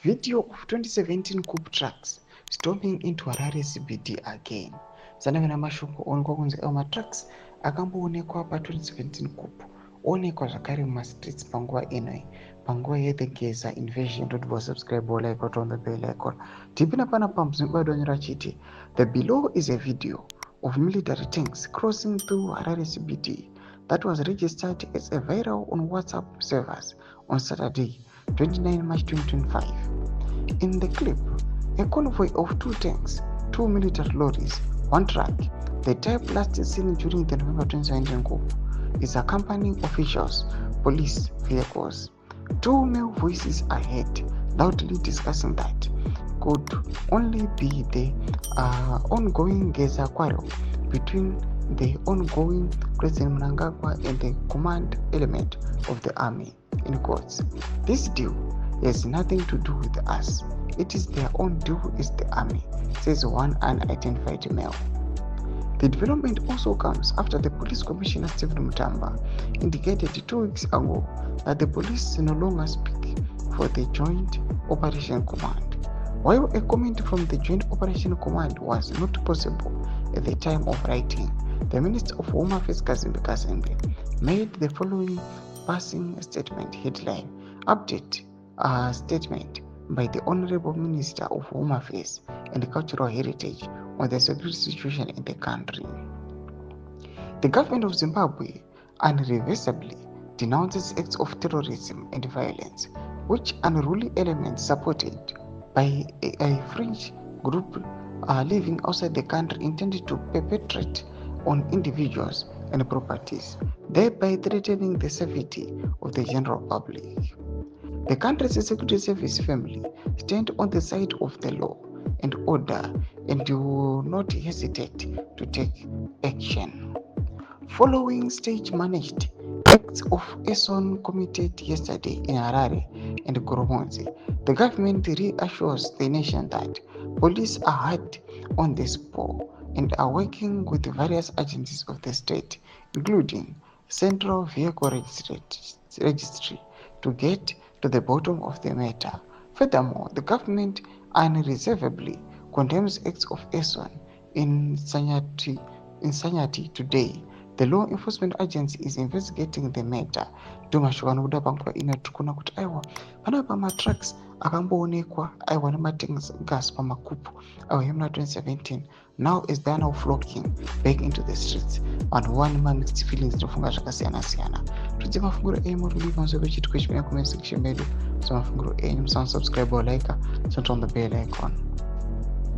Video of 2017 coup trucks storming into Harare CBD again. Sanangana mashoko onekwa kunzi matrucks akamboonekwa pa2017 coup onekwa zvakare mumastreets panguva inoi, panguva yeThe Geza invasion. Don't forget subscribe or like on the bell icon. Tipina pana pumps nibadonyera chiti. The below is a video of military tanks crossing through Harare CBD that was registered as a viral on WhatsApp servers on Saturday, 29 March 2025. In the clip, a convoy of 2 tanks, 2 military lorries, 1 truck, the type last seen during the November 2017 coup, is accompanying officials, police vehicles. 2 male voices are heard loudly discussing that could only be the ongoing Geza quarrel between the ongoing President Mnangagwa and the command element of the army. In quotes, this deal has nothing to do with us. It is their own deal as the army, says one unidentified male. The development also comes after the police commissioner Stephen Mutamba indicated 2 weeks ago that the police no longer speak for the Joint Operation Command. While a comment from the Joint Operation Command was not possible at the time of writing, the Minister of Home Affairs Kazimbe Kazembe made the following passing statement headline: update statement by the Honorable Minister of Home Affairs and Cultural Heritage on the security situation in the country. The government of Zimbabwe unreversibly denounces acts of terrorism and violence which unruly elements supported by a fringe group living outside the country intended to perpetrate on individuals and properties, thereby threatening the safety of the general public. The country's security service family stand on the side of the law and order and do not hesitate to take action. Following stage-managed acts of arson committed yesterday in Harare and Goromonzi, the government reassures the nation that police are hard on the spot and are working with various agencies of the state, including Central Vehicle Registry, to get to the bottom of the matter. Furthermore, the government unreservedly condemns acts of arson in insanity today. The law enforcement agency is investigating the matter. Domashwana kuda panguva ino tikuna kuti aiwa panapa matrucks akamboonekwa aiwa nematanks gas pamakupu aiwa yemuna 2017. Now as they are now flocking back into the streets, vanhu vova nemixed feelings tinofunga zvakasiyana siyana. Tudze mafunguro enyu muri panzvimbo pechitiko chimene comment section medu. So mafunguro enyu musansubscribe or like, turn on the bell icon.